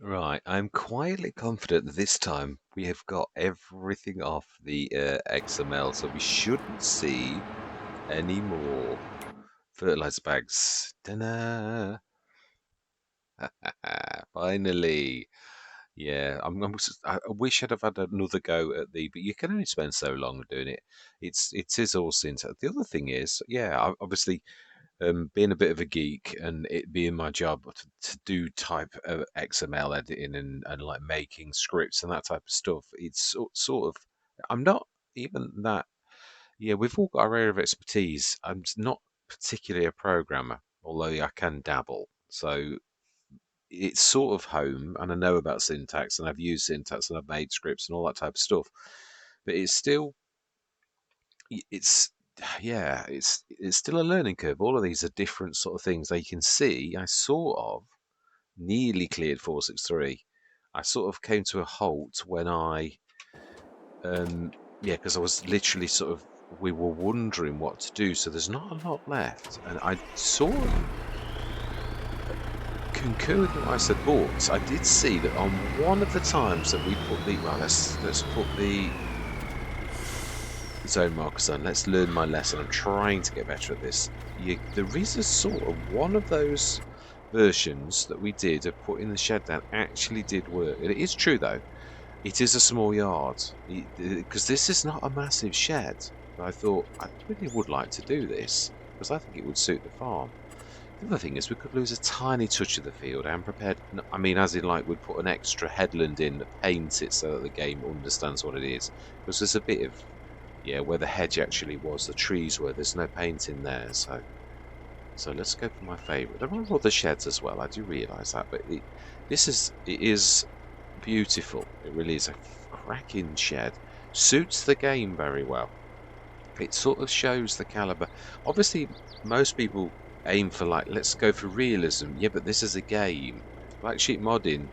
Right, I'm quietly confident that this time we have got everything off the XML, so we shouldn't see any more fertilizer bags. Ta-da! Finally. Yeah, I wish I'd have had another go at but you can only spend so long doing it. It is all syntax. The other thing is, yeah, obviously, being a bit of a geek and it being my job to do type of XML editing and like making scripts and that type of stuff, it's sort of, I'm not even that, yeah, we've all got our area of expertise. Not particularly a programmer, although I can dabble. So it's sort of home, and I know about syntax, and I've used syntax, and I've made scripts and all that type of stuff. But it's still, it's yeah, it's still a learning curve. All of these are different sort of things. That you can see, I sort of nearly cleared 463. I sort of came to a halt when yeah, because I was literally sort of, we were wondering what to do. So there's not a lot left, and I sort of concur with what I said, but I did see that on one of the times that we put the, well, let's put the zone markers on. Let's learn my lesson. I'm trying to get better at this. There is a sort of one of those versions that we did of putting the shed down actually did work. It is true though. It is a small yard because this is not a massive shed. But I thought I really would like to do this because I think it would suit the farm. The other thing is we could lose a tiny touch of the field. I'm prepared. I mean, as in like we'd put an extra headland in that paints it so that the game understands what it is. Because there's a bit of, yeah, where the hedge actually was, the trees were. There's no paint in there, so let's go for my favourite. There are other sheds as well. I do realise that, but it is beautiful. It really is a cracking shed. Suits the game very well. It sort of shows the caliber. Obviously, most people aim for like, let's go for realism. Yeah, but this is a game. Black Sheep Modding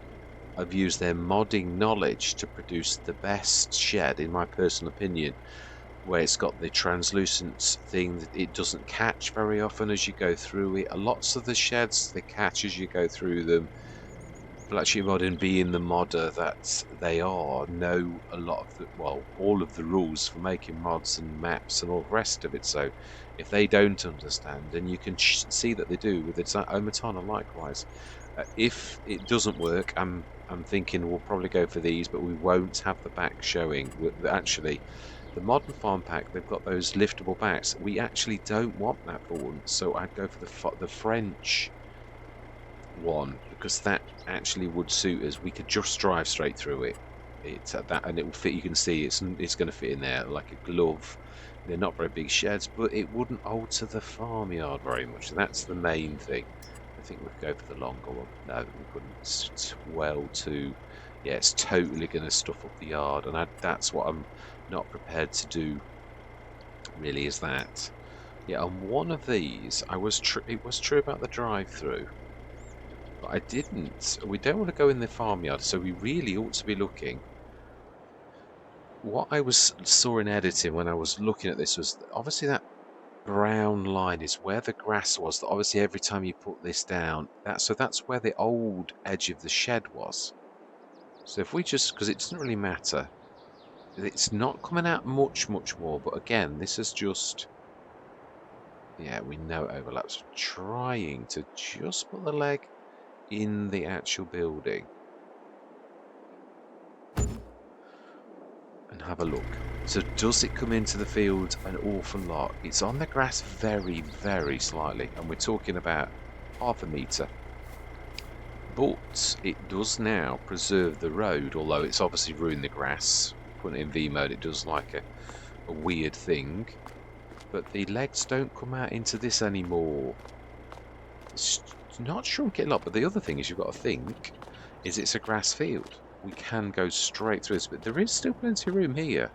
have used their modding knowledge to produce the best shed, in my personal opinion, where it's got the translucent thing that it doesn't catch very often as you go through it. Lots of the sheds, they catch as you go through them. Black Sheep Modding, being the modder that they are, know a lot of the, well, all of the rules for making mods and maps and all the rest of it. So if they don't understand, and you can see that they do with its Omatana likewise. If it doesn't work, I'm thinking we'll probably go for these, but we won't have the back showing. Actually, the modern farm pack, they've got those liftable backs. We actually don't want that for once, so I'd go for the French one because that actually would suit us. We could just drive straight through it. It's at that, and it will fit. You can see it's going to fit in there like a glove. They're not very big sheds, but it wouldn't alter the farmyard very much. That's the main thing. I think we'd go for the longer one. No, we couldn't. It's well too. Yeah, it's totally going to stuff up the yard, and that's what I'm not prepared to do. Really, is that? Yeah, on one of these, it was true about the drive-through. But I didn't. We don't want to go in the farmyard, so we really ought to be looking. What I saw in editing when I was looking at this was obviously that brown line is where the grass was. That obviously every time you put this down, that's where the old edge of the shed was. So if we just, because it doesn't really matter, it's not coming out much more. But again, this is just, yeah, we know it overlaps. Trying to just put the leg in the actual building. And have a look. So does it come into the field an awful lot? It's on the grass very slightly, and we're talking about half a metre. But it does now preserve the road, although it's obviously ruined the grass. Putting it in V mode, it does like a weird thing. But the legs don't come out into this anymore. It's not shrunk it a lot, but the other thing is you've got to think, is it's a grass field. We can go straight through this, but there is still plenty of room here.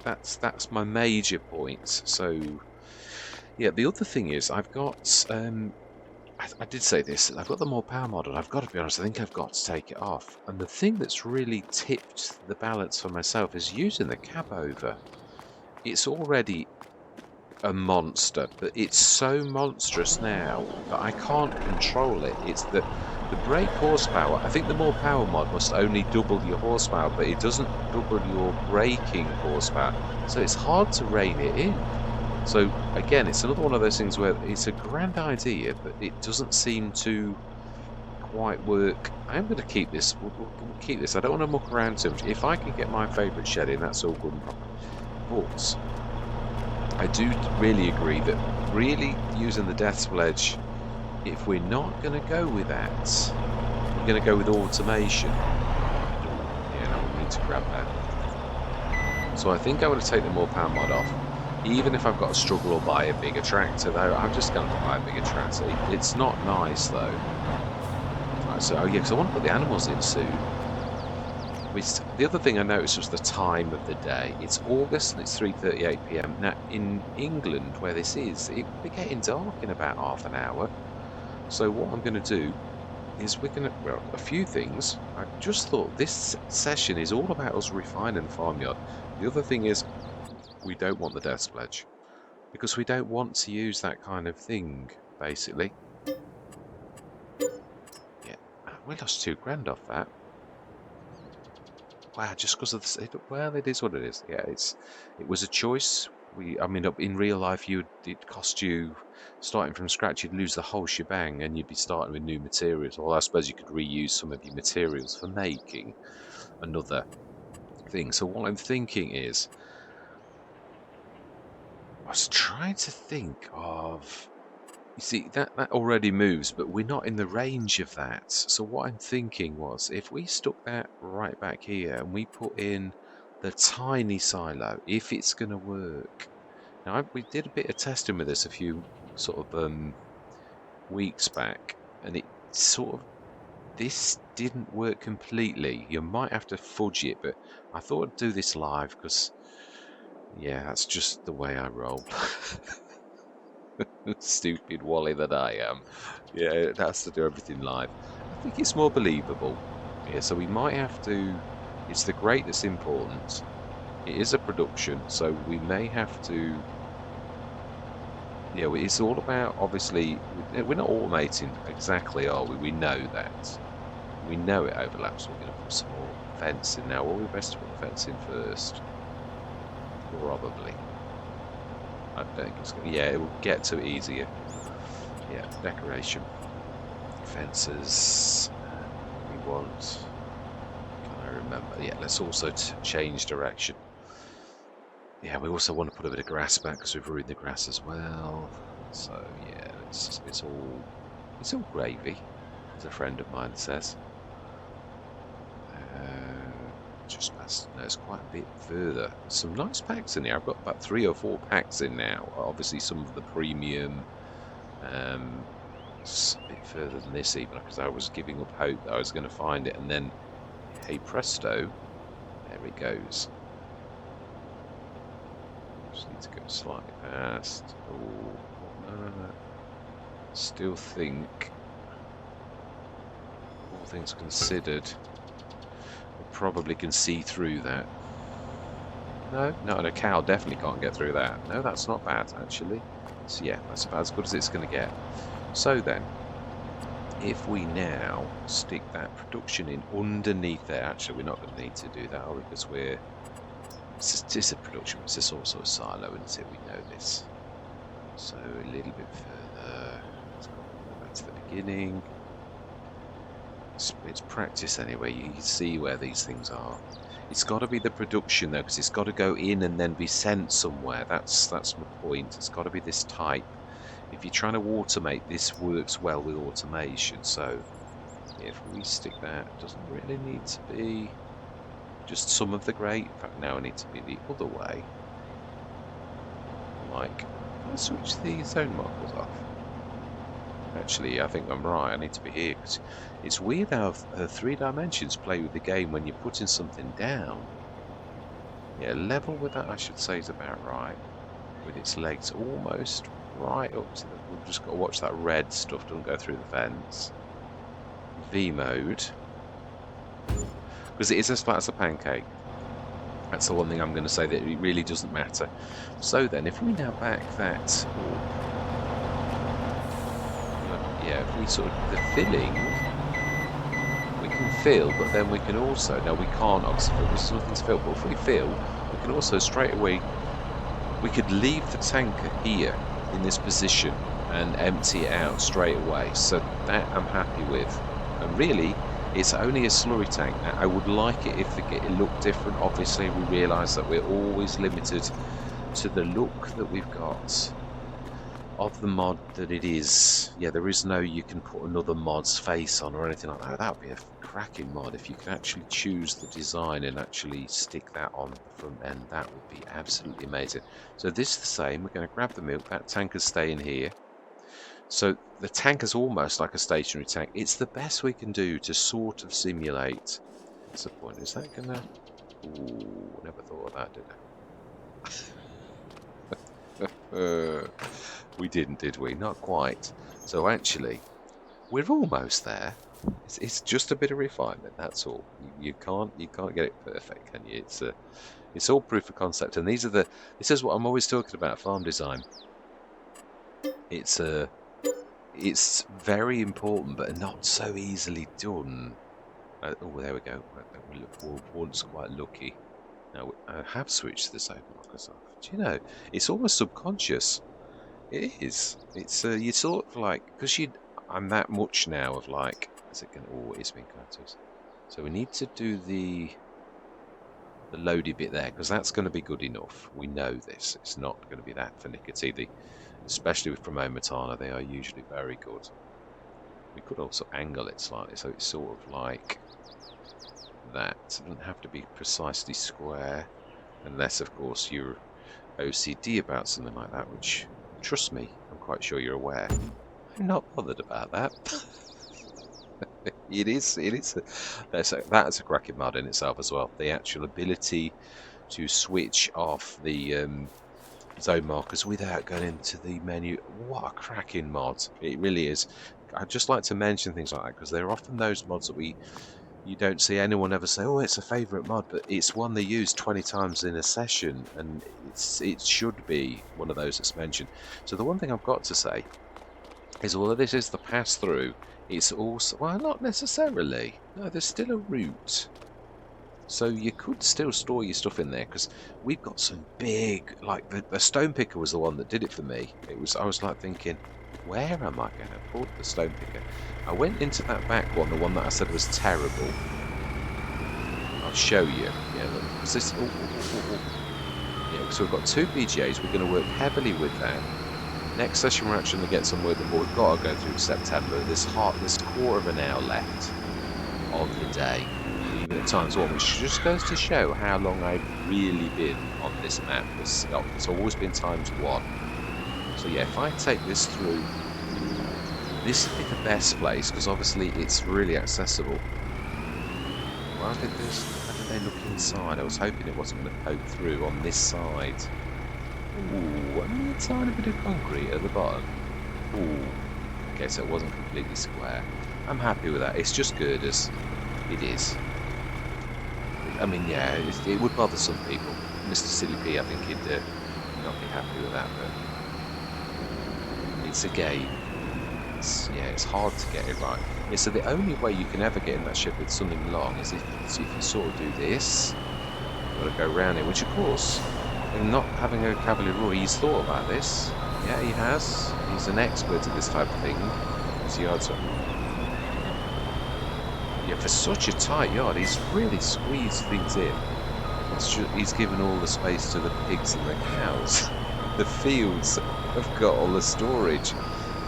That's my major point. So, yeah, the other thing is I've got, I did say this, I've got the more power model. I've got to be honest, I think I've got to take it off. And the thing that's really tipped the balance for myself is using the cab over. It's already a monster, but it's so monstrous now that I can't control it. It's that The brake horsepower, I think the more power mod must only double your horsepower, but it doesn't double your braking horsepower. So it's hard to rein it in. So again, it's another one of those things where it's a grand idea, but it doesn't seem to quite work. I am going to keep this. We'll keep this. I don't want to muck around too much. If I can get my favourite shed in, that's all good and proper. But I do really agree that really using the death sledge, if we're not going to go with that, we're going to go with automation. Yeah, no, we need to grab that. So I think I'm going to take the more power mod off. Even if I've got to struggle or buy a bigger tractor, though, I'm just going to buy a bigger tractor. It's not nice, though. Right, so, oh yeah, because I want to put the animals in soon. The other thing I noticed was the time of the day. It's August and it's 3:38 PM. Now, in England, where this is, it will be getting dark in about half an hour. So what I'm going to do is we're going to, well, a few things. I just thought this session is all about us refining the farmyard. The other thing is we don't want the death pledge because we don't want to use that kind of thing, basically. Yeah, we lost £2 off that. Wow, just because of the, well, it is what it is. Yeah, it was a choice. I mean, in real life, it cost you, starting from scratch, you'd lose the whole shebang and you'd be starting with new materials. Well, I suppose you could reuse some of your materials for making another thing. So what I'm thinking is, I was trying to think of, you see, that already moves, but we're not in the range of that. So what I'm thinking was, if we stuck that right back here and we put in the tiny silo, if it's going to work. Now, we did a bit of testing with this a few sort of weeks back, and it sort of, this didn't work completely. You might have to fudge it, but I thought I'd do this live because, yeah, that's just the way I roll. Stupid Wally that I am. Yeah, it has to do everything live. I think it's more believable. Yeah, so we might have to. It's the grate that's important. It is a production, so we may have to. Yeah, it's all about, obviously, we're not automating exactly, are we? We know that. We know it overlaps. We're going to put some more fence in now. Will we best put the fence in first? Probably. I don't think it's going to. Yeah, it will get to it easier. Yeah, decoration. Fences. We want. Can I remember? Yeah, let's also change direction. Yeah, we also want to put a bit of grass back because we've ruined the grass as well. So yeah, it's all gravy, as a friend of mine says. Just past. No, it's quite a bit further. Some nice packs in here. I've got about 3 or 4 packs in now. Obviously, some of the premium. It's a bit further than this even, because I was giving up hope that I was going to find it, and then, hey presto, there it goes. Just need to go slightly past. Oh, still think, all things considered, we probably can see through that. No, and a cow definitely can't get through that. No, that's not bad actually. So yeah, that's about as good as it's going to get. So then, if we now stick that production in underneath there, actually we're not going to need to do that, are we? Because it's a production, it's just also a silo, isn't it? We know this. So a little bit further, let's go back to the beginning. It's practice anyway, you can see where these things are. It's got to be the production though, because it's got to go in and then be sent somewhere. That's my point. It's got to be this type. If you're trying to automate, this works well with automation. So if we stick that, it doesn't really need to be just some of the grate. In fact, now I need to be the other way. Like, can I switch the zone markers off? Actually, I think I'm right. I need to be here, because it's weird how 3 dimensions play with the game when you're putting something down. Yeah, level with that, I should say, is about right. With its legs almost right up to the... We've just got to watch that red stuff don't go through the fence. V mode. Because it is as flat as a pancake. That's the one thing I'm going to say, that it really doesn't matter. So then, if we now back that up, yeah, if we sort of, the filling, fill, but then we can also, no we can't obviously fill because there's nothing to fill, but if we fill, we can also straight away, we could leave the tanker here in this position and empty it out straight away. So that I'm happy with. And really, it's only a slurry tank. Now, I would like it if it looked different. Obviously, we realise that we're always limited to the look that we've got of the mod that it is. Yeah, there is no you can put another mod's face on or anything like that. That would be a cracking mod if you can actually choose the design and actually stick that on the front end. That would be absolutely amazing. So this is the same. We're going to grab the milk. That tanker's staying here. So the tank is almost like a stationary tank. It's the best we can do to sort of simulate. What's the point? Is that gonna? Ooh, never thought of that, did I? We didn't, did we? Not quite. So actually, we're almost there. It's just a bit of refinement. That's all. You can't get it perfect, can you? It's all proof of concept. And these are the. This is what I'm always talking about. Farm design. It's very important, but not so easily done. Oh, there we go. We're once quite lucky. Now I have switched the save markers off. Do you know? It's almost subconscious. It is. It's you sort of like because I'm that much now of like. Is it going? Oh, it's been kind of. So we need to do the loady bit there because that's going to be good enough. We know this. It's not going to be that finicky. Especially with Promomatana, they are usually very good. We could also angle it slightly so it's sort of like that. It doesn't have to be precisely square, unless of course you're OCD about something like that, which, trust me, I'm quite sure you're aware. I'm not bothered about that. It is. That's a cracking mod in itself as well. The actual ability to switch off the zone markers without going into the menu. What a cracking mod. It really is. I'd just like to mention things like that because they're often those mods that you don't see anyone ever say, oh, it's a favourite mod, but it's one they use 20 times in a session, and it should be one of those that's mentioned. So the one thing I've got to say is, although this is the pass-through, it's also, well, not necessarily. No, there's still a route. So you could still store your stuff in there because we've got some big, like the stone picker was the one that did it for me. I was like thinking, where am I going to put the stone picker? I went into that back one, the one that I said was terrible. I'll show you. Yeah, look, this. Yeah, so we've got 2 BGAs. We're going to work heavily with that. Next session we're actually going to get some with them, but we've got to go through September. There's quarter of an hour left of the day. Even at times one, which just goes to show how long I've really been on this map. It's always been ×1. So yeah, if I take this through, this would be the best place because obviously it's really accessible. How did they look inside? I was hoping it wasn't going to poke through on this side. Ooh, only a tiny bit of concrete at the bottom. Ooh, okay, so it wasn't completely square. I'm happy with that. It's just girders. It is. I mean, yeah, it would bother some people. Mr. Silly P, I think he'd not be happy with that, but it's a game. It's hard to get it right. Yeah, so the only way you can ever get in that ship with something long is if you sort of do this. You've got to go around it, which of course, and not having a Cavalier, he's thought about this. Yeah, he has. He's an expert at this type of thing. So yeah, for such a tight yard, he's really squeezed things in. He's given all the space to the pigs and the cows. The fields have got all the storage,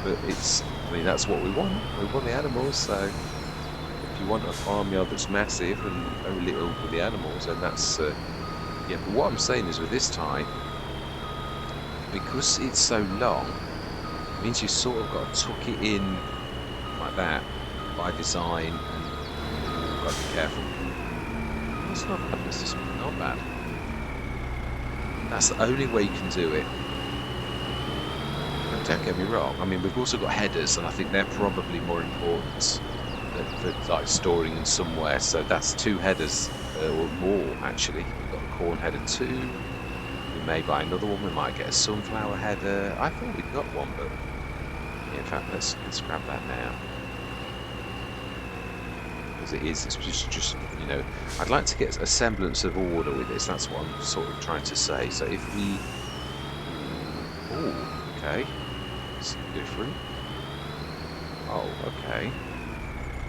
but I mean, that's what we want. We want the animals, so if you want a farmyard that's massive and very little for the animals, then that's, yeah, but what I'm saying is with this type, because it's so long, it means you sort of got to tuck it in like that by design, and you've got to be careful. It's not bad, it's not bad. That's the only way you can do it. Don't get me wrong, I mean, we've also got headers, and I think they're probably more important for like storing them somewhere, so that's 2 headers, or more actually. We've got a corn header 2, we may buy another one, we might get a sunflower header. I thought we'd got one, but yeah, in fact, let's grab that now. as it is. It's just you know, I'd like to get a semblance of order with this. That's what I'm sort of trying to say. So if we, oh, okay, it's different. Oh, okay.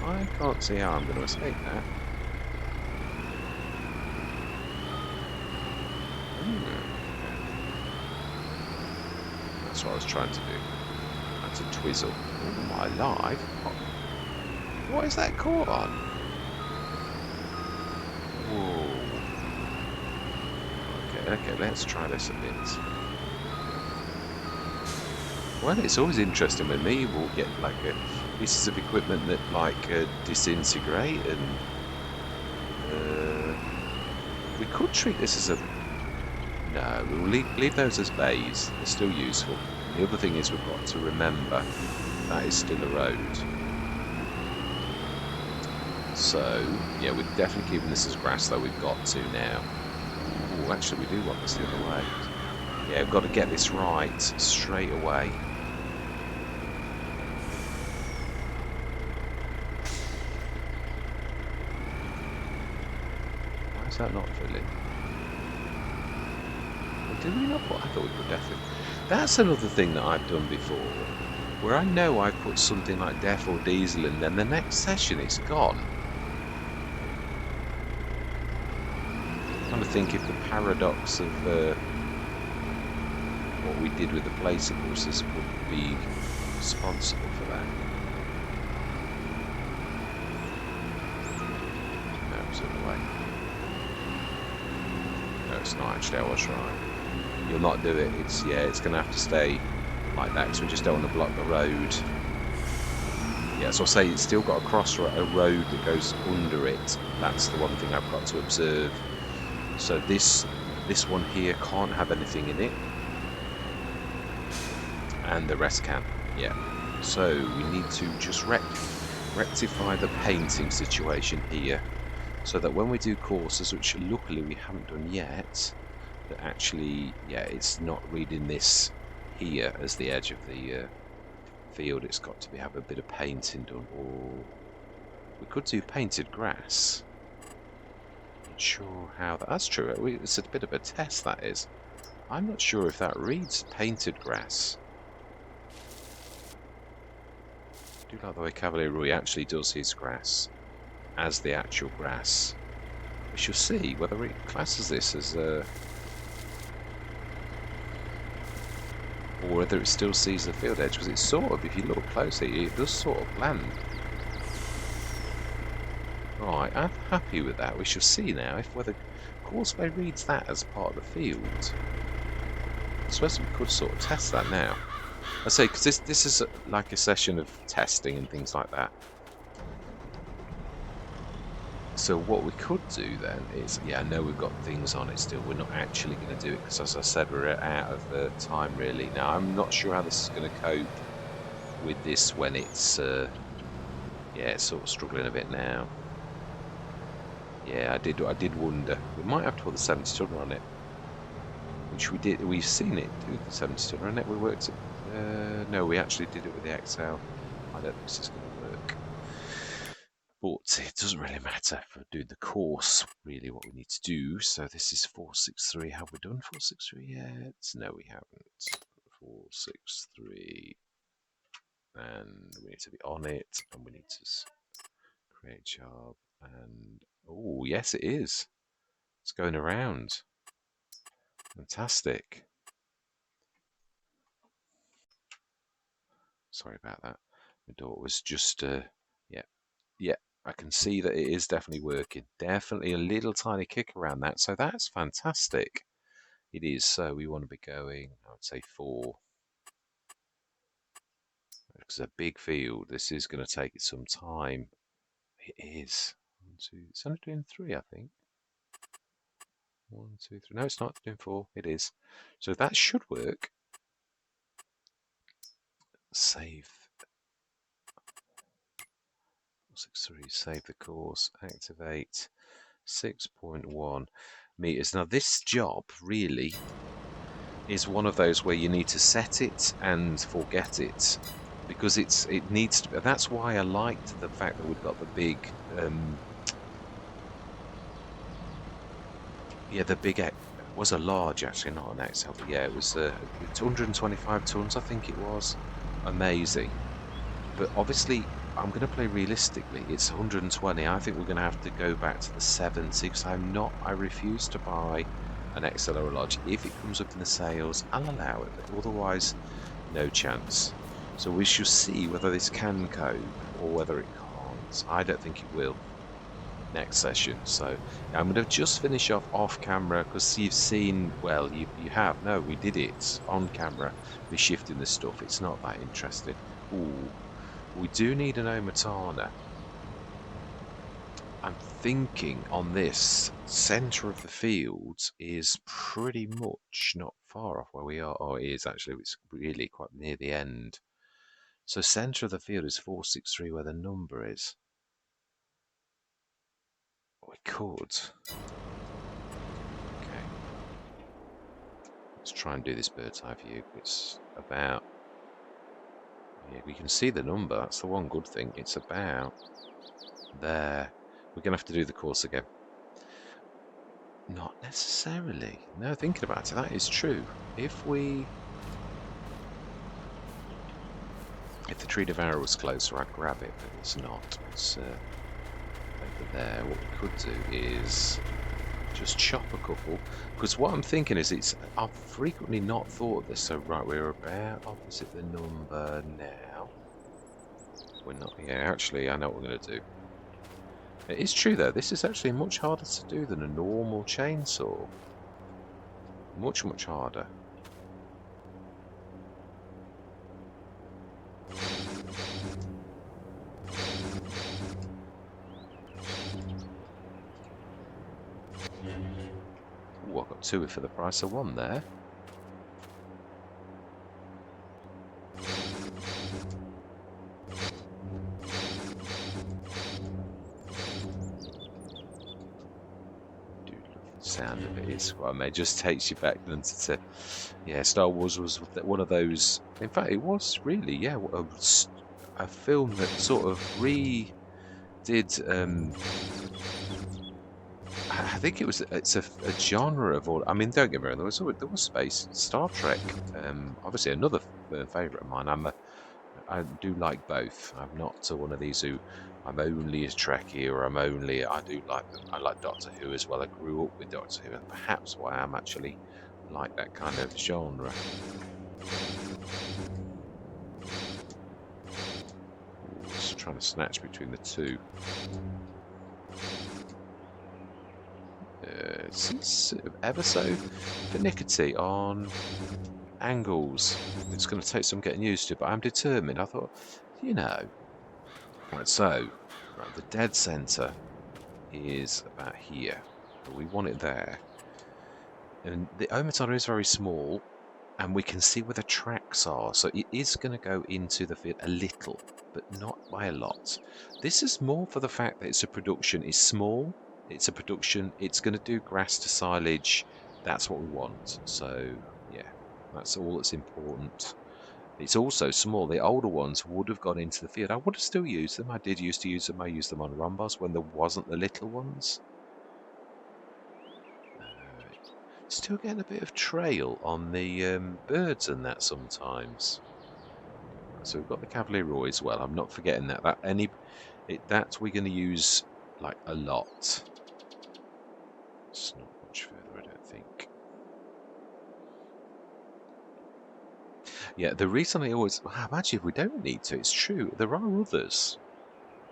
I can't see how I'm going to escape that. That's what I was trying to do. That's a twizzle. Oh my life! What is that caught on? Whoa. Okay, let's try this a bit. Well, it's always interesting when me will get like pieces of equipment that like disintegrate, and we could treat this as a... No, we'll leave those as bays. They're still useful. And the other thing is we've got to remember that is still a road. So, yeah, we're definitely keeping this as grass, though we've got to now. Oh, actually, we do want this the other way. Yeah, we've got to get this right straight away. Why is that not filling? Well, did we not put... I thought we put def in. That's another thing that I've done before, where I know I put something like def or diesel in, then the next session it's gone. I'm trying to think if the paradox of what we did with the placer courses would be responsible for that. No, it's the other way. No, it's not actually. I was right. You'll not do it. It's it's going to have to stay like that because we just don't want to block the road. Yeah, so I'll say it's still got a road that goes under it. That's the one thing I've got to observe. So this one here can't have anything in it, and the rest can. Yeah. So we need to just rectify the painting situation here, so that when we do courses, which luckily we haven't done yet, that actually, it's not reading this here as the edge of the field. It's got to have a bit of painting done, or we could do painted grass. Not sure how that's true. It's a bit of a test, that is. I'm not sure if that reads painted grass. I do like the way Cavalier actually does his grass as the actual grass. We shall see whether it classes this as or whether it still sees the field edge, because it's sort of, if you look closely, it does sort of blend. Right, I'm happy with that. We shall see now if whether Causeway reads that as part of the field. I suppose we could sort of test that now. I say, because this is like a session of testing and things like that. So what we could do then is, I know we've got things on it still. We're not actually going to do it because, as I said, we're out of time really. Now, I'm not sure how this is going to cope with this when it's, it's sort of struggling a bit now. Yeah, I did wonder. We might have to put the 70 tonner on it, which we did. We've seen it do the 70 tonner on it. We worked it. No, we actually did it with the XL. I don't think this is going to work. But it doesn't really matter for doing the course, really, what we need to do. So this is 463. Have we done 463 yet? No, we haven't. 463. And we need to be on it. And we need to create job. And, oh, yes, it is. It's going around. Fantastic. Sorry about that. My daughter was just, yeah, I can see that it is definitely working. Definitely a little tiny kick around that, so that's fantastic. It is, so we want to be going, I would say 4. It's a big field. This is going to take some time. It is. 1, 2, it's only doing 3, I think. 1, 2, 3. No, it's not doing 4. It is. So that should work. Save. 463, save the course, activate 6.1 meters. Now this job really is one of those where you need to set it and forget it. because it needs to be. That's why I liked the fact that we'd got the big yeah, the big was a large actually, not an XL. Yeah, it was 225 tons, I think it was. Amazing. But obviously, I'm going to play realistically. It's 120. I think we're going to have to go back to the 70 because I refuse to buy an XL or a large. If it comes up in the sales, I'll allow it, but otherwise, no chance. So we shall see whether this can cope or whether it can't. I don't think it will next session. So yeah, I'm going to just finish off camera because you've seen, well, you have. No, we did it on camera. We're shifting the stuff. It's not that interesting. Ooh. We do need an Omatana. I'm thinking on this, centre of the field is pretty much not far off where we are. Oh, it is actually, it's really quite near the end. So centre of the field is 463 where the number is. We could. Okay. Let's try and do this bird's eye view. It's about, yeah, we can see the number. That's the one good thing. It's about there. We're going to have to do the course again. Not necessarily. No, thinking about it, that is true. If the tree devourer was closer, I'd grab it, but it's not. It's over there. What we could do is just chop a couple, because what I'm thinking is I've frequently not thought of this. So right, we're about opposite the number now. We're not. Yeah, actually, I know what we're going to do. It is true though. This is actually much harder to do than a normal chainsaw. Much, much harder. Ooh, I got two for the price of one there. Sound of it is what I mean. It just takes you back then to yeah, Star Wars was one of those. In fact, it was really, yeah, a film that sort of redid. I think it's a genre of all. I mean, don't get me wrong. There was space. Star Trek, obviously another favorite of mine. I do like both. I'm not one of these who I'm only a Trekkie or I do like them. I like Doctor Who as well. I grew up with Doctor Who, and perhaps why I'm actually like that kind of genre. Ooh, just trying to snatch between the two. Since ever so finicky on angles. It's going to take some getting used to, but I'm determined. I thought, you know, right, so right, the dead center is about here, but we want it there. And the Omatana is very small, and we can see where the tracks are, so it is going to go into the field a little, but not by a lot. This is more for the fact that it's a production. It's small. It's a production. It's going to do grass to silage. That's what we want. So yeah, that's all that's important. It's also small. The older ones would have gone into the field. I would have still used them. I did used to use them. I used them on rhombos when there wasn't the little ones. Still getting a bit of trail on the birds and that sometimes. Right, so we've got the Cavalier Roy as well. I'm not forgetting that. That we're going to use like a lot. It's not much further, I don't think. Yeah, the reason I always imagine if we don't need to, it's true. There are others,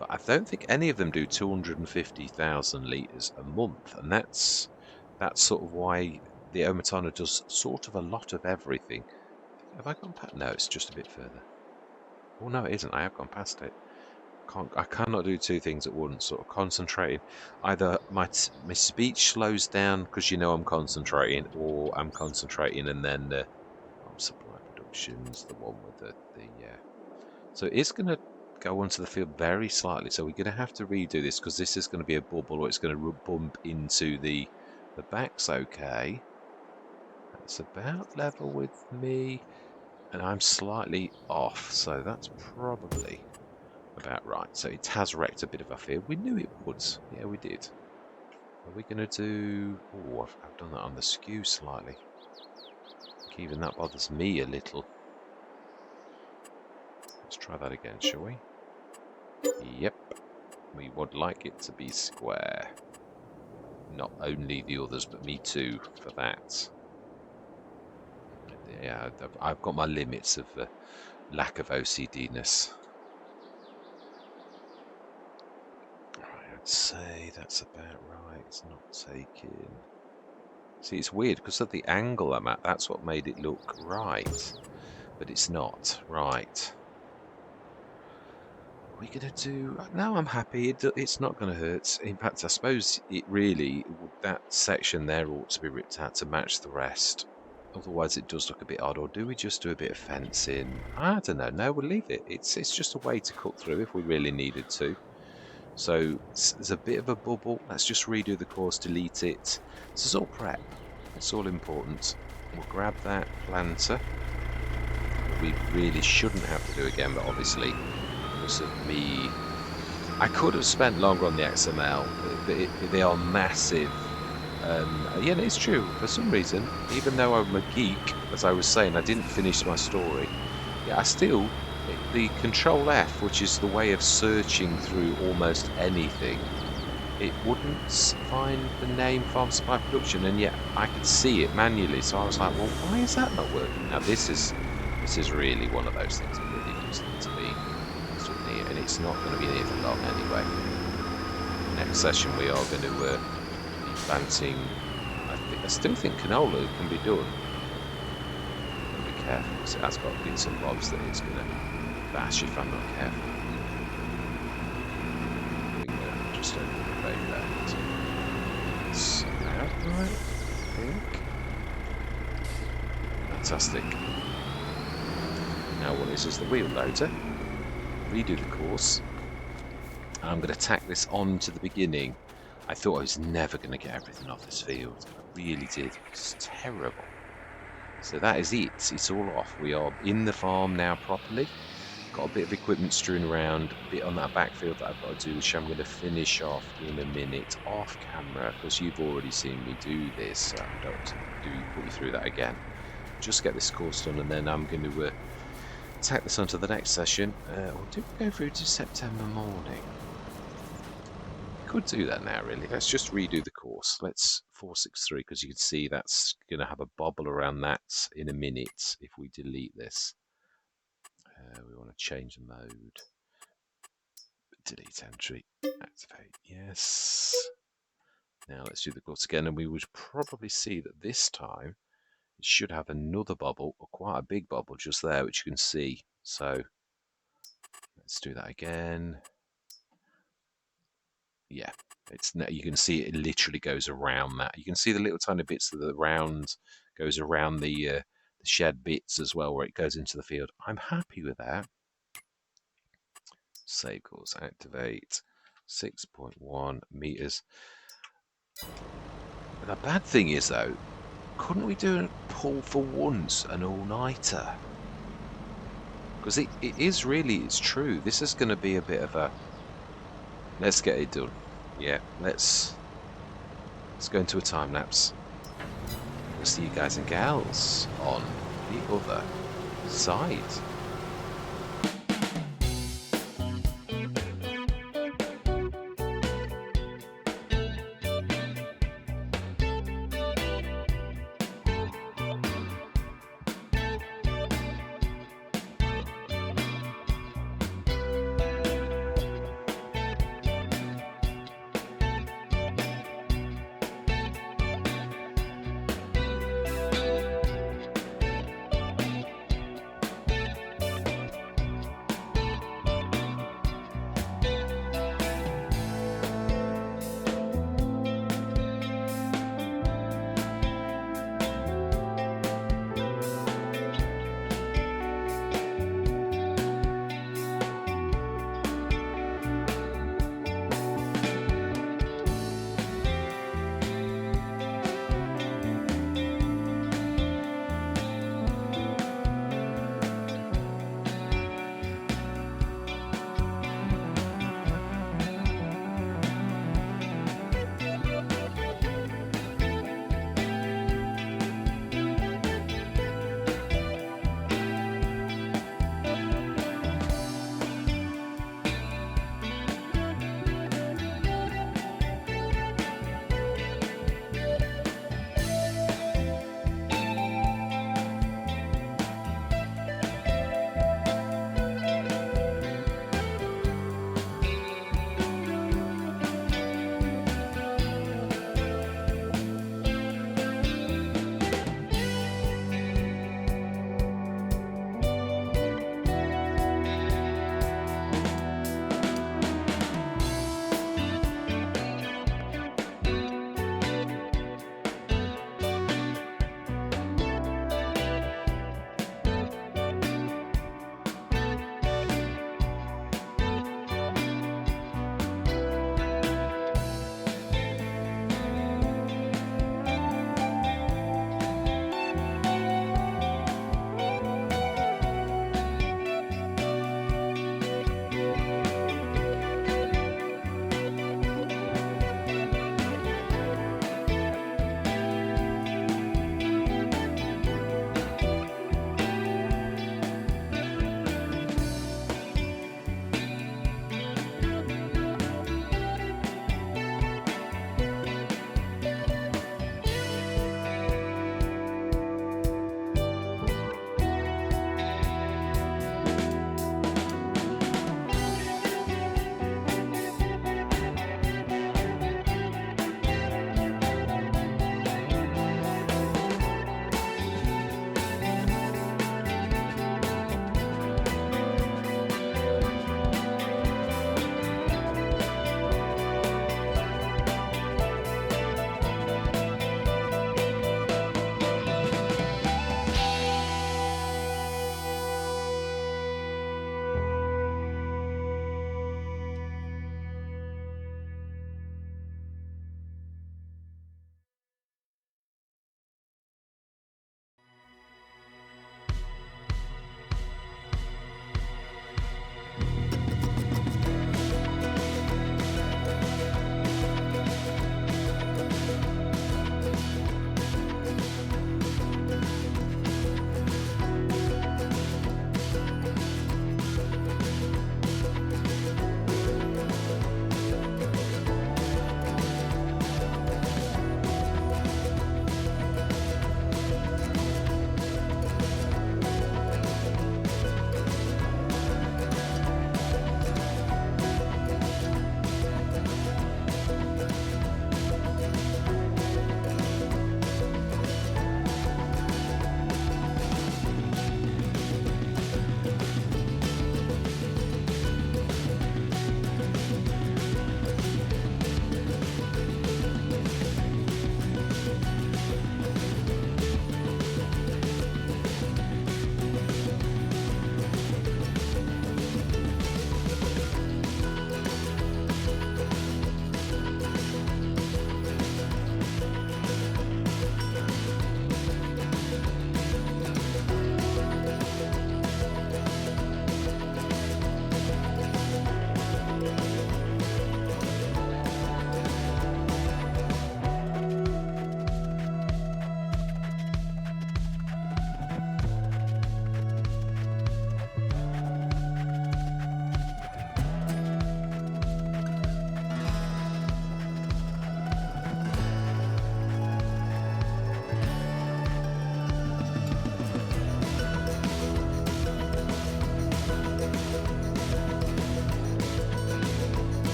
but I don't think any of them do 250,000 litres a month, and that's sort of why the Omatana does sort of a lot of everything. Have I gone past? No, it's just a bit further. Oh no, it isn't. I have gone past it. I cannot do two things at once. Sort of concentrating. Either my speech slows down because I'm concentrating, or I'm concentrating and then Farm Supply Productions, the one with the yeah. So it's going to go onto the field very slightly. So we're going to have to redo this because this is going to be a bubble, or it's going to bump into the back's okay. That's about level with me. And I'm slightly off, so that's probably about right. So it has wrecked a bit of our field. We knew it would. Yeah, we did. Are we going to do... Oh, I've done that on the skew slightly. I think even that bothers me a little. Let's try that again, shall we? Yep. We would like it to be square. Not only the others, but me too, for that. Yeah, I've got my limits of lack of OCD-ness. I'd say that's about right. It's not taking... See, it's weird because of the angle I'm at. That's what made it look right, but it's not right. Are we going to do... No, I'm happy. It's not going to hurt. In fact, I suppose it really... That section there ought to be ripped out to match the rest. Otherwise, it does look a bit odd. Or do we just do a bit of fencing? I don't know. No, we'll leave it. It's just a way to cut through if we really needed to. So there's a bit of a bubble. Let's just redo the course, delete it. This is all prep. It's all important. We'll grab that planter. We really shouldn't have to do again, but obviously, because of me, I could have spent longer on the XML, but they are massive. Yeah, it's true. For some reason, even though I'm a geek, as I was saying, I didn't finish my story. Yeah, I still... The Control F, which is the way of searching through almost anything, it wouldn't find the name Farm Supply Production, and yet I could see it manually. So I was like, well, why is that not working? Now this is really one of those things that really does need to be near, and it's not going to be near for long anyway. Next session we are going to be planting. I still think canola can be done. Be careful because it has got bits and bobs that it's going to bash if I'm not careful. I'm going to just open the radar. It's about right, I think. Fantastic. Now what is the wheel loader. Redo the course. And I'm going to tack this on to the beginning. I thought I was never going to get everything off this field. I really did. It's terrible. So that is it. It's all off. We are in the farm now properly. Got a bit of equipment strewn around, a bit on that backfield that I've got to do, which I'm going to finish off in a minute off camera, because you've already seen me do this, so I don't want to put you through that again. Just get this course done, and then I'm going to tack this onto the next session. Or do we go through to September morning? Could do that now, really. Let's just redo the course. Let's 463, because you can see that's going to have a bobble around that in a minute if we delete this. We want to change the mode. Delete entry. Activate. Yes. Now let's do the course again, and we would probably see that this time it should have another bubble, or quite a big bubble just there, which you can see. So let's do that again. Yeah, you can see it literally goes around that. You can see the little tiny bits of the round goes around the shed bits as well, where it goes into the field. I'm happy with that. Save course, activate 6.1 meters. The bad thing is though, couldn't we do a pull for once an all-nighter? Because it is really, it's true. This is going to be a bit of a... Let's get it done. Yeah, let's go into a time lapse. We'll see you guys and gals on the other side.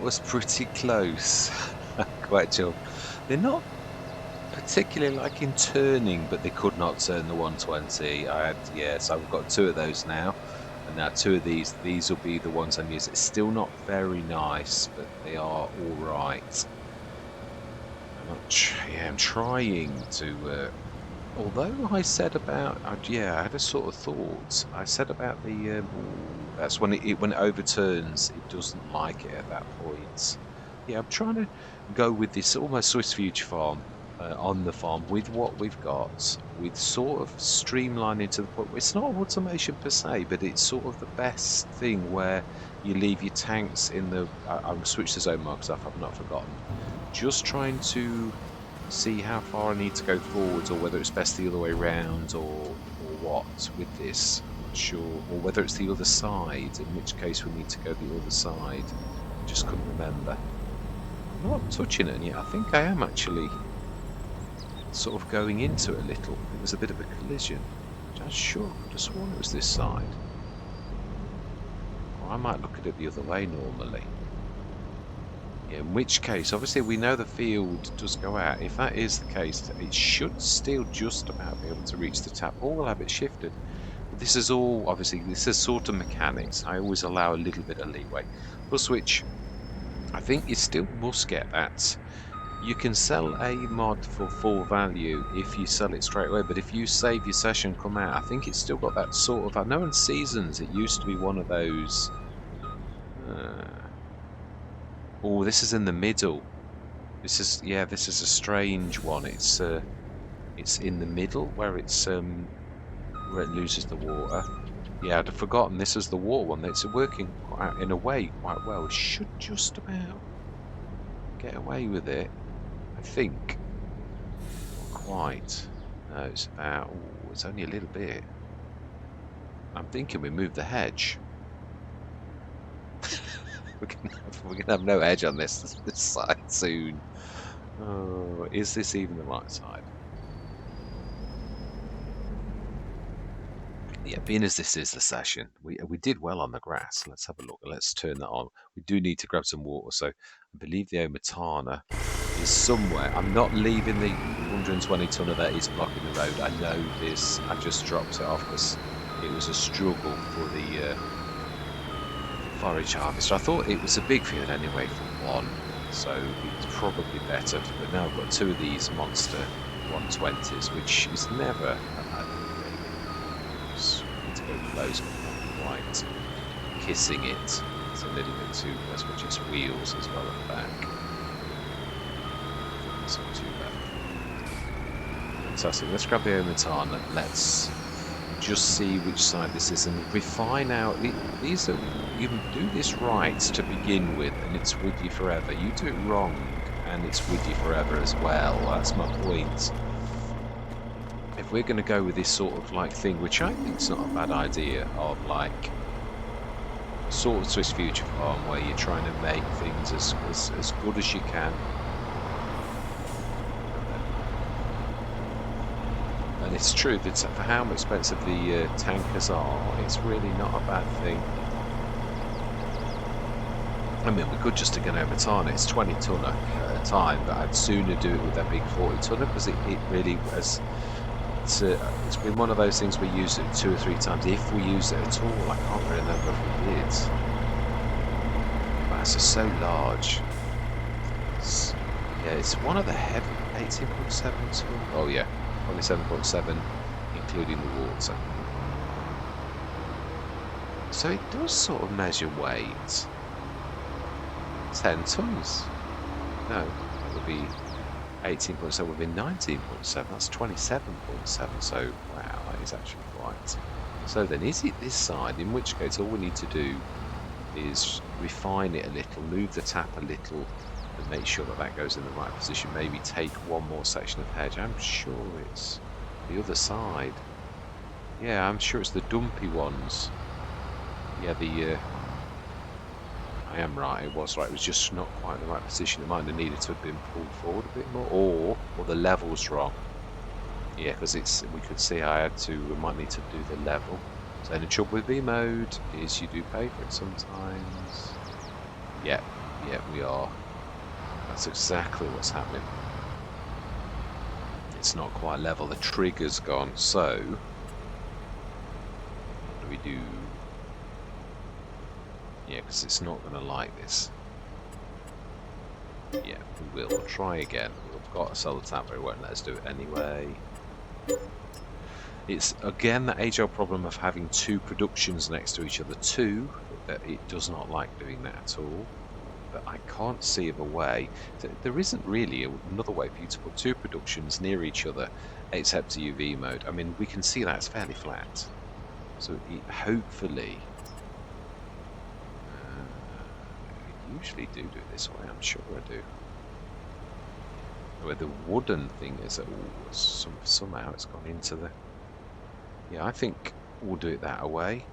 was pretty close. Quite sure. They're not particularly like in turning, but they could not turn the 120. So I've got 2 of those now. And now 2 of these will be the ones I'm using. It's still not very nice, but they are all right. I'm trying to. Although I said about, I had a sort of thought. I said about the. That's when when it overturns, it doesn't like it at that point. Yeah, I'm trying to go with this almost Swiss Future Farm on the farm with what we've got, with sort of streamlining to the point where it's not automation per se, but it's sort of the best thing where you leave your tanks in the. I'll switch the zone markers off. I've not forgotten. Just trying to see how far I need to go forwards, or whether it's best the other way round, or what with this. I'm not sure, or whether it's the other side, in which case we need to go the other side. I just couldn't remember. I'm not touching it yet. I think I am actually sort of going into it a little. It was a bit of a collision. I'm sure I could have sworn it was this side. Or I might look at it the other way normally. In which case, obviously, we know the field does go out. If that is the case, it should still just about be able to reach the tap, or we'll have it shifted. But this is all, obviously, this is sort of mechanics. I always allow a little bit of leeway. Plus which, I think you still must get that. You can sell a mod for full value if you sell it straight away, but if you save your session, come out, I think it's still got that sort of, I know in Seasons it used to be one of those... Oh, this is in the middle. This is a strange one. It's in the middle where it's where it loses the water. Yeah, I'd have forgotten this is the water one. It's working in a way quite well. It should just about get away with it, I think. Not quite. No, it's about. Oh, it's only a little bit. I'm thinking we move the hedge. we're gonna have no edge on this side soon. Oh, is this even the right side? Yeah, being as this is the session, we did well on the grass. Let's have a look. Let's turn that on. We do need to grab some water, so I believe the Omatana is somewhere. I'm not leaving the 120 tonner that is blocking the road. I know this. I just dropped it off because it was a struggle for the forage harvester. I thought it was a big field anyway for one, so it's probably better. But now I've got 2 of these monster 120s, which is never a bad thing. Need to go close, but not quite kissing it. It's a little bit too close, which is wheels as well at the back. That's not too bad. Fantastic. Let's grab the Omatana. Let's just see which side this is and refine out. These are, you can do this right to begin with, and it's with you forever. You do it wrong, and it's with you forever as well. That's my point. If we're going to go with this sort of like thing, which I think is not a bad idea, of like sort of Swiss Future Farm, where you're trying to make things as good as you can. And it's true that for how expensive the tankers are, it's really not a bad thing. I mean, we could just again over time. It's 20 tonner at a time, but I'd sooner do it with that big 40 tonner because it really has. It's been one of those things we use it 2 or 3 times, if we use it at all. I can't really remember if we did. Wow, it's just so large. It's one of the heavy 18.7 ton. Oh yeah, 27.7, including the water. So it does sort of measure weight. 10 tons. No, that would be 18.7 would be 19.7. That's 27.7. So wow, that is actually quite. So then, is it this side? In which case, all we need to do is refine it a little, move the tap a little, and make sure that that goes in the right position. Maybe take one more section of hedge. I'm sure it's the other side. Yeah, I'm sure it's the dumpy ones. Yeah, I am right, it was right, it was just not quite the right position. It might have needed to have been pulled forward a bit more, or the level's wrong. Yeah, because we could see I might need to do the level. So the trouble with V mode is you do pay for it sometimes. Yeah, Yeah, we are. That's exactly what's happening. It's not quite level. The trigger's gone. So, what do we do? Yeah, because it's not going to like this. Yeah, we will. We'll try again. We've got a solar tap, but it won't let us do it anyway. It's again that age-old problem of having two productions next to each other. Two, that it does not like doing that at all. But I can't see of a way. There isn't really another way for you to put two productions near each other, except UV mode. I mean, we can see that it's fairly flat. So hopefully, I usually do it this way. I'm sure I do. Where the wooden thing is, somehow it's gone into the. Yeah, I think we'll do it that way.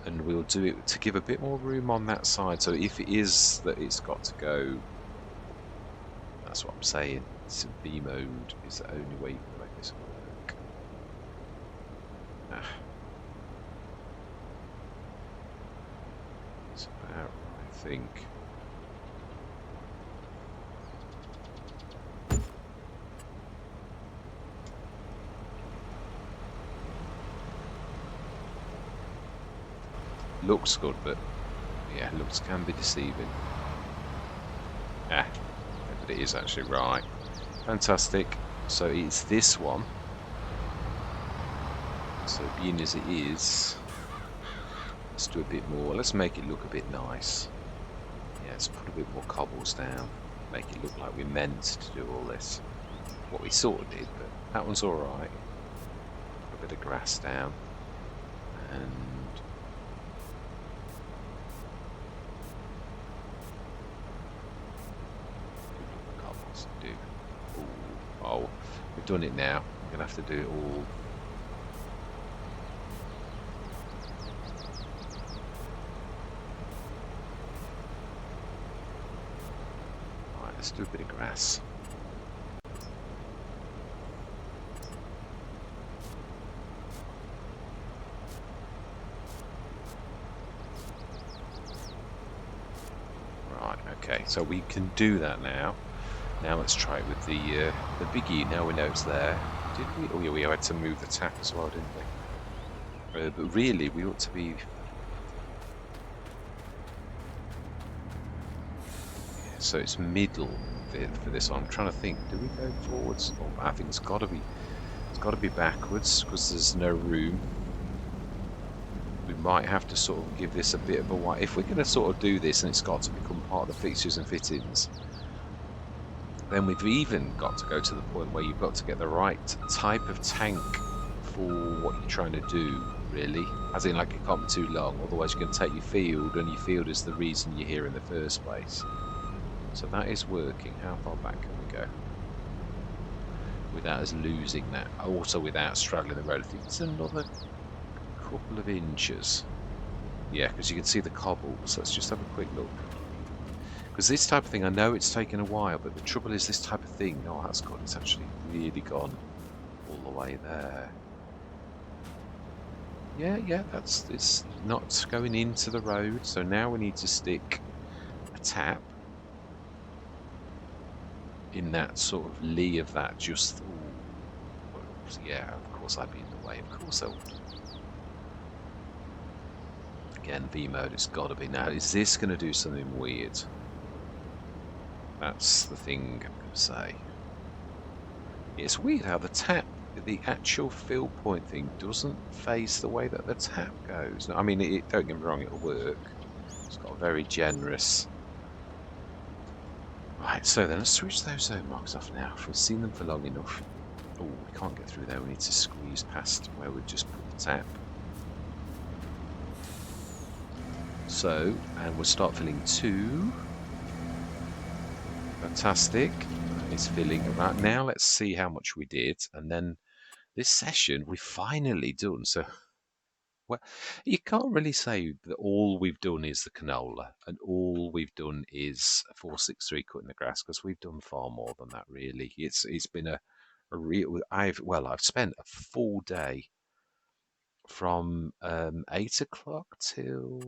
And we'll do it to give a bit more room on that side. So if it is that it's got to go, that's what I'm saying. V mode is the only way you can make this work. It's about right, I think. Looks good, but yeah, looks can be deceiving. But it is actually right. Fantastic. So it's this one. So being as it is, let's do a bit more. Let's make it look a bit nice. Yeah, let's put a bit more cobbles down. Make it look like we meant to do all this. What we sort of did, but that one's alright. Put a bit of grass down. And cobbles do. Ooh. Oh, we've done it now. We're gonna have to do it all. Alright, let's do a bit of grass. Right, okay, so we can do that now. Now let's try it with the biggie. Now we know it's there. Did we? Oh yeah, we had to move the tap as well, didn't we? But really, we ought to be. Yeah, so it's middle for this one. I'm trying to think. Do we go forwards? Oh, I think it's got to be. It's got to be backwards because there's no room. We might have to sort of give this a bit of a white. If we're going to sort of do this, and it's got to become part of the fixtures and fittings. Then we've even got to go to the point where you've got to get the right type of tank for what you're trying to do, really. As in, like, it can't be too long, otherwise you're going to take your field, and your field is the reason you're here in the first place. So that is working. How far back can we go? Without us losing that. Also without straddling the road. I think it's another couple of inches. Yeah, because you can see the cobbles. Let's just have a quick look. Because this type of thing, I know it's taken a while, but the trouble is this type of thing, oh, that's good, it's actually really gone all the way there. Yeah, it's not going into the road, so now we need to stick a tap in that sort of lee of that, just, ooh, yeah, of course I'd be in the way, of course I would. Again, V mode, it's got to be. Now, is this going to do something weird? That's the thing I'm going to say. It's weird how the actual fill point thing doesn't face the way that the tap goes. I mean, don't get me wrong, it'll work. It's got a very generous. Right, so then let's switch those zone marks off now. If we've seen them for long enough. Oh, we can't get through there. We need to squeeze past where we just put the tap. So, and we'll start filling 2. Fantastic. It's filling around. Now let's see how much we did. And then this session we've finally done. So, well, you can't really say that all we've done is the canola and all we've done is 463 cutting the grass, because we've done far more than that, really. It's been a real. I've spent a full day from 8 o'clock till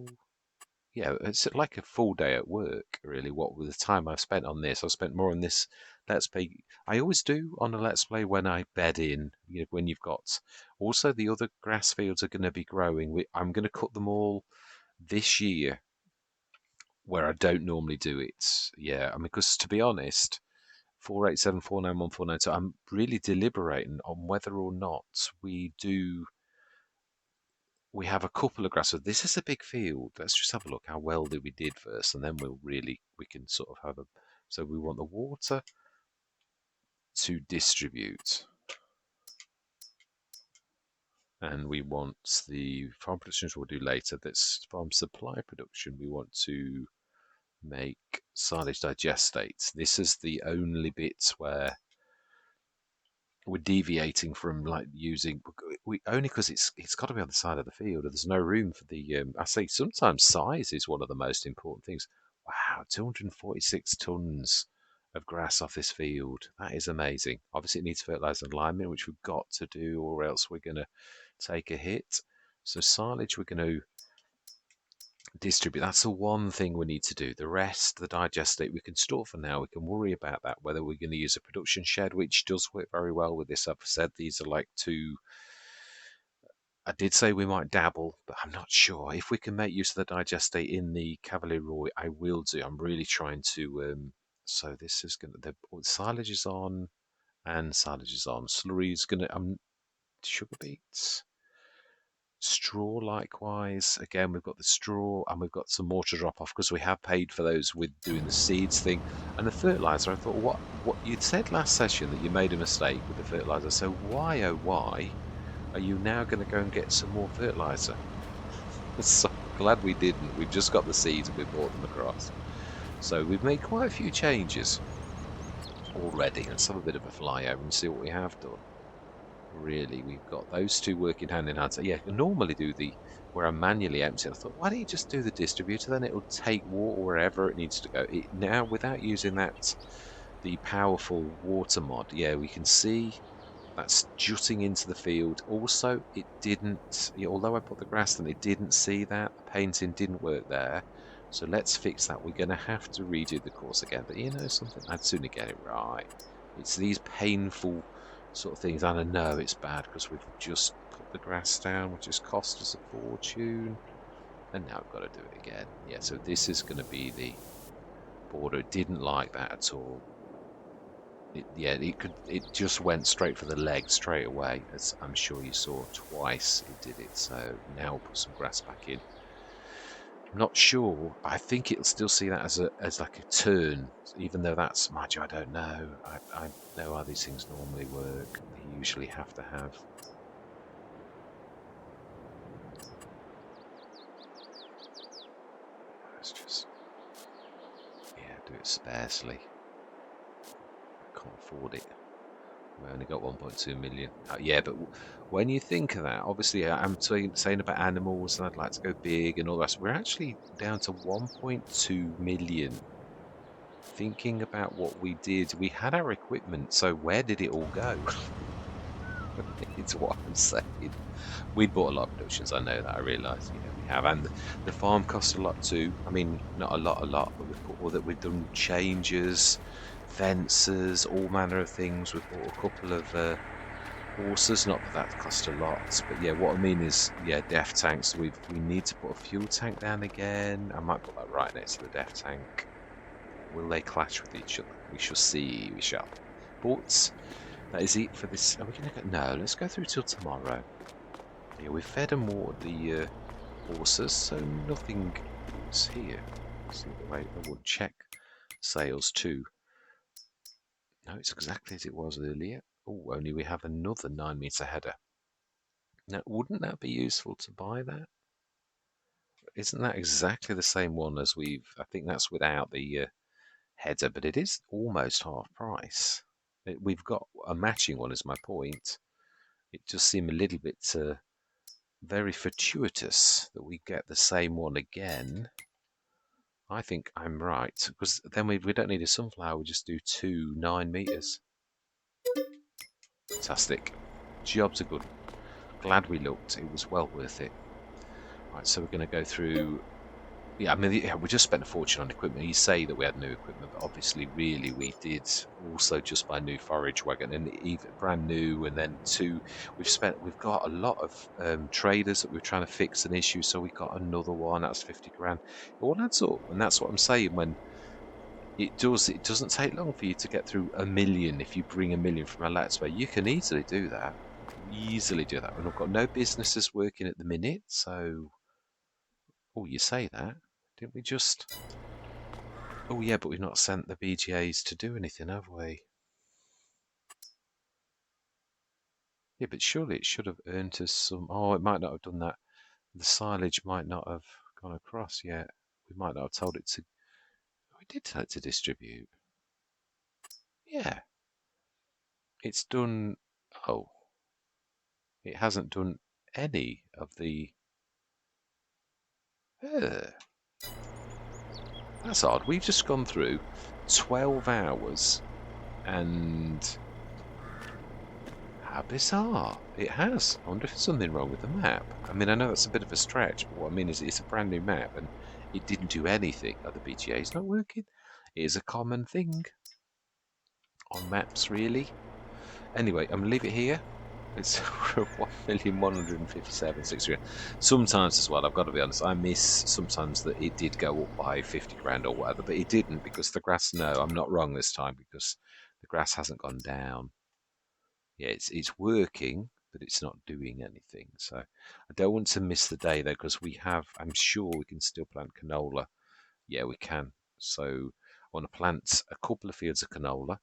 yeah, it's like a full day at work, really. What with the time I've spent on this, I've spent more on this Let's Play. I always do on a Let's Play when I bed in, when you've got. Also, the other grass fields are going to be growing. I'm going to cut them all this year, where I don't normally do it. Yeah, I mean, because to be honest, 487, 491, 492, I'm really deliberating on whether or not we have a couple of grass. So this is a big field. Let's just have a look how well we did first, and then we can sort of have a. So we want the water to distribute, and we want the farm production, which we'll do later. That's farm supply production. We want to make silage digestate. This is the only bit where we're deviating from like using we only because it's got to be on the side of the field. There's no room for the. I say sometimes size is one of the most important things. Wow, 246 tons of grass off this field. That is amazing. Obviously, it needs fertilizer and liming, which we've got to do, or else we're going to take a hit. So silage, we're going to distribute. That's the one thing we need to do. The rest, the digestate, we can store for now. We can worry about that, whether we're going to use a production shed, which does work very well with this. I've said these are like two. I did say we might dabble, but I'm not sure. If we can make use of the digestate in the Cavalier, I will do. I'm really trying to. So this is going to. The silage is on, and silage is on. Slurry is going to. Sugar beets. Straw likewise. Again, we've got the straw and we've got some more to drop off because we have paid for those with doing the seeds thing. And the fertilizer, I thought, what you'd said last session that you made a mistake with the fertilizer. So why, oh why, are you now going to go and get some more fertilizer? So glad we didn't. We've just got the seeds and we brought them across. So we've made quite a few changes already. Let's have a bit of a flyover and see what we have done. Really, we've got those two working hand in hand. So yeah, I can normally do where I manually empty it. I thought, why don't you just do the distributor? Then it'll take water wherever it needs to go. Now, without using the powerful water mod, yeah, we can see that's jutting into the field. Also, it didn't, although I put the grass in, it didn't see that. The painting didn't work there. So let's fix that. We're going to have to redo the course again. But you know something? I'd sooner get it right. It's these painful sort of things. And I know it's bad because we've just put the grass down, which has cost us a fortune. And now I've got to do it again. Yeah, so this is going to be the border. It didn't like that at all. It just went straight for the leg straight away, as I'm sure you saw twice it did it. So now we'll put some grass back in. I'm not sure. I think it'll still see that as like a turn, even though that's much. I don't know. I know how these things normally work. They usually have to have. Let's just do it sparsely. Can't afford it. We only got 1.2 million. Yeah, but when you think of that, obviously I'm saying about animals and I'd like to go big and all the rest. We're actually down to 1.2 million. Thinking about what we did, we had our equipment, so where did it all go? It's what I'm saying. We bought a lot of productions, I know that, I realise, we have, and the farm cost a lot too. I mean, not a lot, but we've put all that. We've done changes, fences, all manner of things. We've bought a couple of horses, not that cost a lot, but yeah, what I mean is, def tanks. We need to put a fuel tank down again. I might put that right next to the def tank. Will they clash with each other? We shall see. We shall. But that is it for this. Are we going to go? No, let's go through till tomorrow. Yeah, we've fed and watered the horses, so nothing is here. So wait, I will check sales too. No, it's exactly as it was earlier. Oh, only we have another 9-meter header. Now, wouldn't that be useful to buy that? Isn't that exactly the same one as I think that's without the header, but it is almost half price. We've got a matching one, is my point. It just seemed a little bit very fortuitous that we get the same one again. I think I'm right, because then we don't need a sunflower, we just do 2 9 meters. Fantastic. Job's a good one. Glad we looked, it was well worth it. Right, so we're going to go through Yeah, I mean, yeah, we just spent a fortune on equipment. You say that we had new equipment, but obviously, really, we did also just buy a new forage wagon and even brand new. And then we've got a lot of traders that we're trying to fix an issue. So we got another one. That's 50 grand. It all adds up, and that's what I'm saying. When it doesn't take long for you to get through a million. If you bring a million from a Let's Play, you can easily do that. Easily do that. And I've got no businesses working at the minute, so. Oh, you say that? Didn't we just? Oh yeah, but we've not sent the BGAs to do anything, have we? Yeah, but surely it should have earned us some. Oh, it might not have done that. The silage might not have gone across yet. We might not have told it to. We did tell it to distribute. Yeah, it's done. Oh, it hasn't done any of the. Uh, that's odd. We've just gone through 12 hours and. How bizarre. It has. I wonder if there's something wrong with the map. I mean, I know that's a bit of a stretch, but what I mean is it's a brand new map and it didn't do anything. Oh, the BGA is not working. It is a common thing on maps, really. Anyway, I'm going to leave it here. It's 1,157,600. Sometimes as well, I've got to be honest, I miss sometimes that it did go up by 50 grand or whatever, but it didn't because the grass, no, I'm not wrong this time because the grass hasn't gone down. Yeah, it's working, but it's not doing anything. So I don't want to miss the day though, because we have. I'm sure we can still plant canola. Yeah, we can. So I want to plant a couple of fields of canola.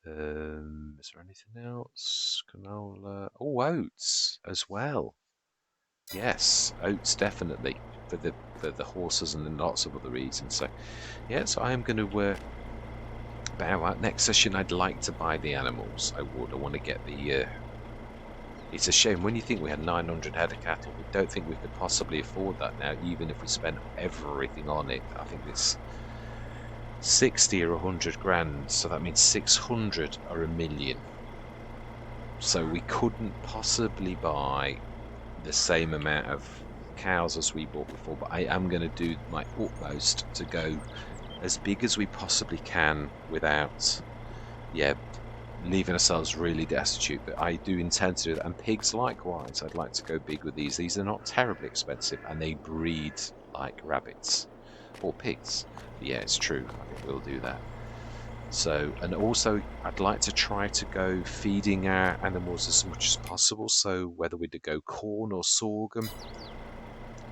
Is there anything else? Canola. Oh, oats as well. Yes, oats definitely for the horses and lots of other reasons. So yeah, so I am going to. Bow out. Next session, I'd like to buy the animals. I would. I want to get the. It's a shame when you think we had 900 head of cattle. We don't think we could possibly afford that now, even if we spent everything on it. I think it's 60 or 100 grand, so that means 600 or a million. So we couldn't possibly buy the same amount of cows as we bought before, but I am going to do my utmost to go as big as we possibly can without, yeah, leaving ourselves really destitute, but I do intend to do that. And pigs likewise. I'd like to go big with these. These are not terribly expensive and they breed like rabbits or pigs. But yeah, it's true. I think we'll do that. So, and also I'd like to try to go feeding our animals as much as possible. So whether we do go corn or sorghum,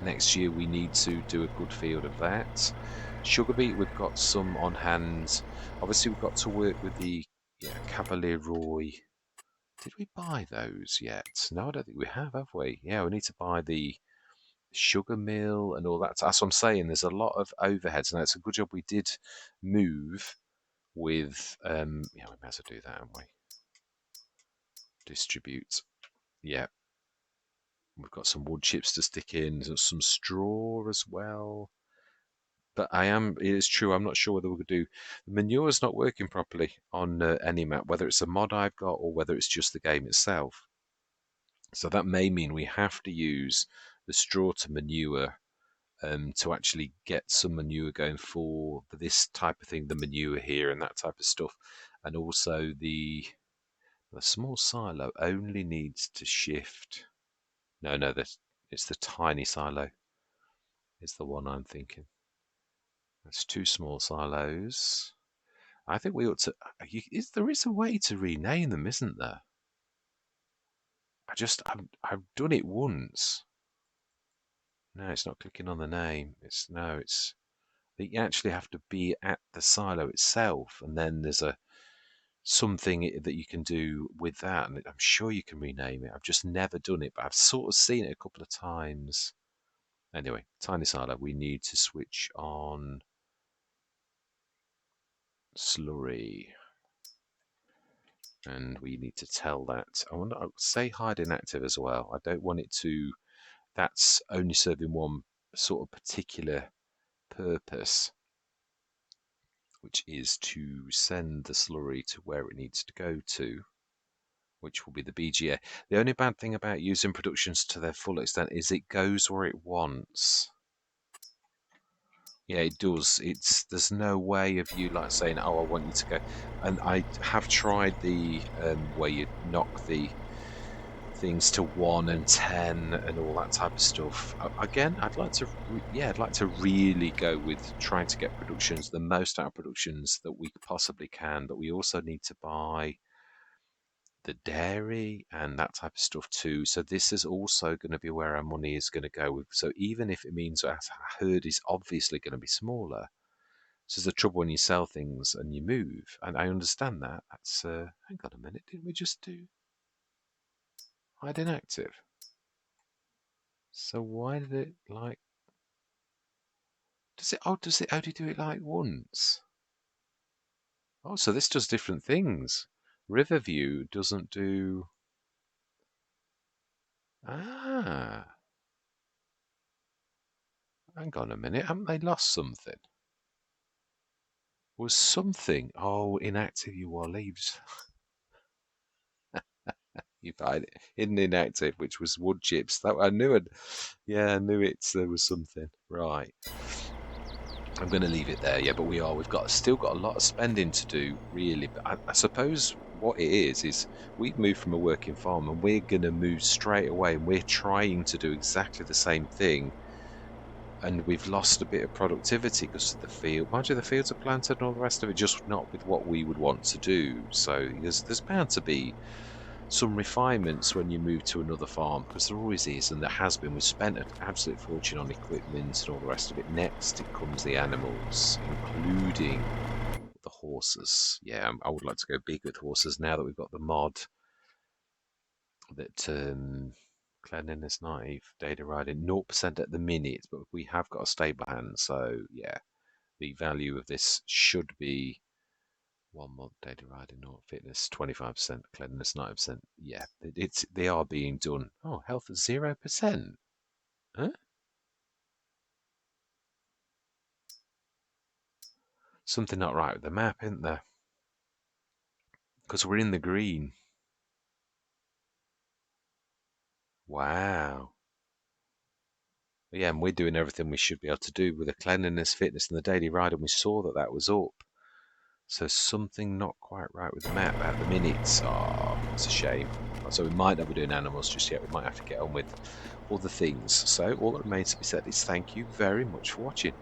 next year we need to do a good field of that. Sugar beet, we've got some on hand. Obviously, we've got to work with the Cavalier. Did we buy those yet? No, I don't think we have we? Yeah, we need to buy the sugar mill and all that. That's what I'm saying. There's a lot of overheads. Now, it's a good job we did move with, yeah, we might as well do that, haven't we? Distribute. Yeah, we've got some wood chips to stick in, some straw as well. But it is true, I'm not sure whether we could do, the manure's not working properly on any map, whether it's a mod I've got or whether it's just the game itself. So that may mean we have to use the straw to manure to actually get some manure going for this type of thing, the manure here and that type of stuff. And also the small silo only needs to shift. No, it's the tiny silo is the one I'm thinking. That's two small silos. I think we ought to. There is a way to rename them, isn't there? I've done it once. No, it's not clicking on the name. It's you actually have to be at the silo itself, and then there's something that you can do with that, and I'm sure you can rename it. I've just never done it, but I've sort of seen it a couple of times. Anyway, tiny silo. We need to switch on slurry, and we need to tell that. I'll say hide inactive as well. I don't want it to. That's only serving one sort of particular purpose, which is to send the slurry to where it needs to go to, which will be the BGA. The only bad thing about using productions to their full extent is it goes where it wants. Yeah, it does. There's no way of you like saying, "Oh, I want you to go." And I have tried the where you knock the things to 1 and 10 and all that type of stuff. Again, I'd like to really go with trying to get productions, the most out of productions that we possibly can. But we also need to buy the dairy and that type of stuff too. So this is also going to be where our money is going to go with. So even if it means our herd is obviously going to be smaller, this is the trouble when you sell things and you move. And I understand that. That's hang on a minute, didn't we just do hide inactive? So why did it like? Does it? Oh, does it only do it like once? Oh, so this does different things. Riverview doesn't do. Ah, hang on a minute. Haven't they lost something? Was something? Oh, inactive you are leaves. You find it hidden inactive, which was wood chips. That I knew it. Yeah, I knew it. There was something. Right. I'm going to leave it there. Yeah, but we've got still got a lot of spending to do, really. But I suppose what it is we've moved from a working farm and we're going to move straight away, and we're trying to do exactly the same thing, and we've lost a bit of productivity because of the field. Mind you, the fields are planted and all the rest of it, just not with what we would want to do. So there's bound to be some refinements when you move to another farm, because there always is, and there has been. We've spent an absolute fortune on equipment and all the rest of it. Next, it comes the animals, including the horses. Yeah, I would like to go big with horses now that we've got the mod that cleanliness 90 data riding 0% at the minute, but we have got a stable hand, so yeah, the value of this should be 1 month data riding or fitness 25%, cleanliness 90%. Yeah, they are being done. Oh, health is 0%. Huh? Something not right with the map, isn't there? Because we're in the green. Wow. Yeah, and we're doing everything we should be able to do with the cleanliness, fitness, and the daily ride, and we saw that that was up. So something not quite right with the map at the minute. Oh, it's a shame. So we might not be doing animals just yet. We might have to get on with other things. So all that remains to be said is thank you very much for watching.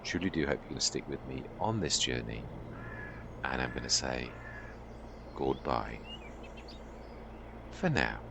Truly do hope you're going to stick with me on this journey. And I'm going to say goodbye for now.